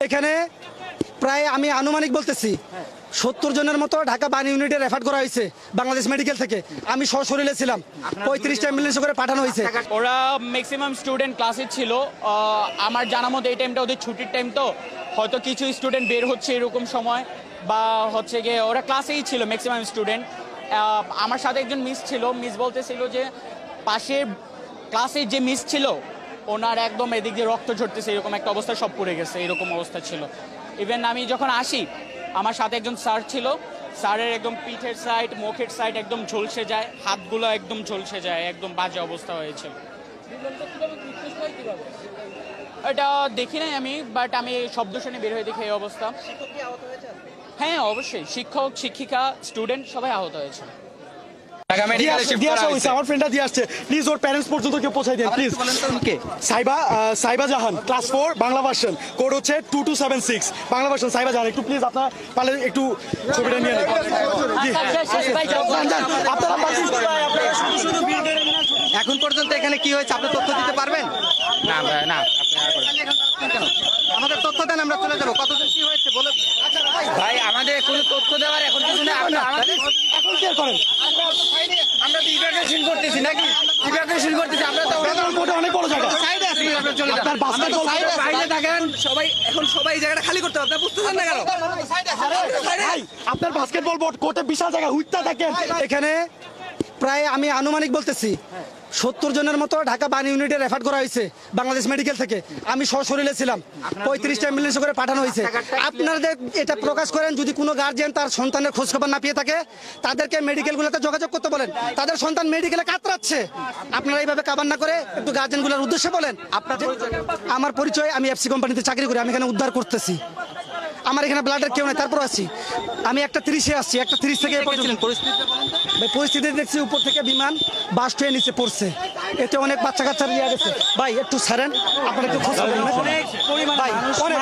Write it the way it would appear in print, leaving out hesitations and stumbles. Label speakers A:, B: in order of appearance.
A: এখানে প্রায় আমি আনুমানিক বলতেছি 70 জনের মতো ঢাকা বার্ন ইউনিটে রেফার করা হয়েছে বাংলাদেশ মেডিকেল থেকে। আমি সশরীরে ছিলাম। 35টা অ্যাম্বুলেন্স করে পাঠানো হয়েছে।
B: ওরা ম্যাক্সিমাম স্টুডেন্ট ক্লাসে ছিল। আমার জানা মতো এই টাইমটা ওদের ছুটির টাইম, তো হয়তো কিছু স্টুডেন্ট বের হচ্ছে এরকম সময়, বা হচ্ছে গিয়ে ওরা ক্লাসেই ছিল ম্যাক্সিমাম স্টুডেন্ট। আমার সাথে একজন মিস ছিল। মিস বলতেছিল যে পাশের ক্লাসে যে মিস ছিল ওনার একদম এদিক দিয়ে রক্ত ঝরতেছে, এরকম একটা অবস্থা, সব পড়ে গেছে, এরকম অবস্থা ছিল। ইভেন আমি যখন আসি আমার সাথে একজন স্যার ছিল, স্যারের একদম পিঠের সাইড, মুখের সাইড একদম ঝলসে যায়, হাতগুলো একদম ঝলসে যায়, একদম বাজে অবস্থা হয়েছিল। এটা দেখি নাই আমি, বাট আমি শব্দ শুনে বের হয়ে দেখি এই অবস্থা। হ্যাঁ অবশ্যই, শিক্ষক, শিক্ষিকা, স্টুডেন্ট সবাই আহত হয়েছে।
A: আমার ফ্রেন্ডটা দিয়ে আসছে, প্লিজ ওর প্যারেন্টস পর্যন্ত কেউ পৌঁছাই দেন please. Saiba Jahan, class 4 Bangla version, code হচ্ছে 2276 বাংলা ভার্সন। সাইবা জাহান, একটু প্লিজ আপনার পারলে একটু ছবিটা নিয়ে নেন।
C: এখন পর্যন্ত এখানে কি হয়েছে আপনি তথ্য দিতে পারবেন?
B: না না,
C: আমাদের তথ্য দেন, আমরা চলে যাবো। কতজন কি হয়েছে বলে
B: ভাই আমাদের কোনো তথ্য দেওয়ার এখন কিছু নেই। আমরা তো ইভ্যাকুয়েশন করতেছি নাকি? ইভ্যাকুয়েশন করতেছি আমরা তো
A: অনেক বড় জায়গা।
C: সাইডে আসি, আমরা চলে যাবো।
A: আপনার বাস্কেটবল
C: বাইরে থাকেন সবাই, এখন সবাই এই জায়গাটা খালি করতে হবে। আপনি বুঝতেছেন না কেন?
A: ভাই আপনার বাস্কেটবল কোর্টে বিশাল জায়গা, হুইটটা দেখেন। এখানে প্রায় আমি আনুমানিক বলতেছি 70 জনের মতো ঢাকা বার্ন ইউনিটে রেফার করা হয়েছে বাংলাদেশ মেডিকেল থেকে। আমি সশরীরে ছিলাম। 35টা অ্যাম্বুলেন্স করে পাঠানো হয়েছে। আপনাদের এটা প্রকাশ করেন, যদি কোনো গার্জিয়ান তার সন্তানের খোঁজখবর না পেয়ে থাকে তাদেরকে মেডিকেলগুলোতে যোগাযোগ করতে বলেন। তাদের সন্তান মেডিকেলে কাতরাচ্ছে, আপনারা এইভাবে কাবার না করে একটু গার্জিয়ানগুলোর উদ্দেশ্যে বলেন। আমার পরিচয়, আমি এফসি কোম্পানিতে চাকরি করি, আমি এখানে উদ্ধার করতেছি। আমার এখানে ব্লাডের কেউ নেই, তারপর আসছি। আমি একটা 30-এ আসছি, একটা 30 থেকে পরিস্থিতি দেখছি উপর থেকে বিমান বাস্ট হয়ে নিচে পড়ছে। এতে অনেক বাচ্চা কাচ্চার ইয়ে গেছে। ভাই একটু ছাড়েন, আপনারা একটু খোঁজ করবেন। ভাই অনেক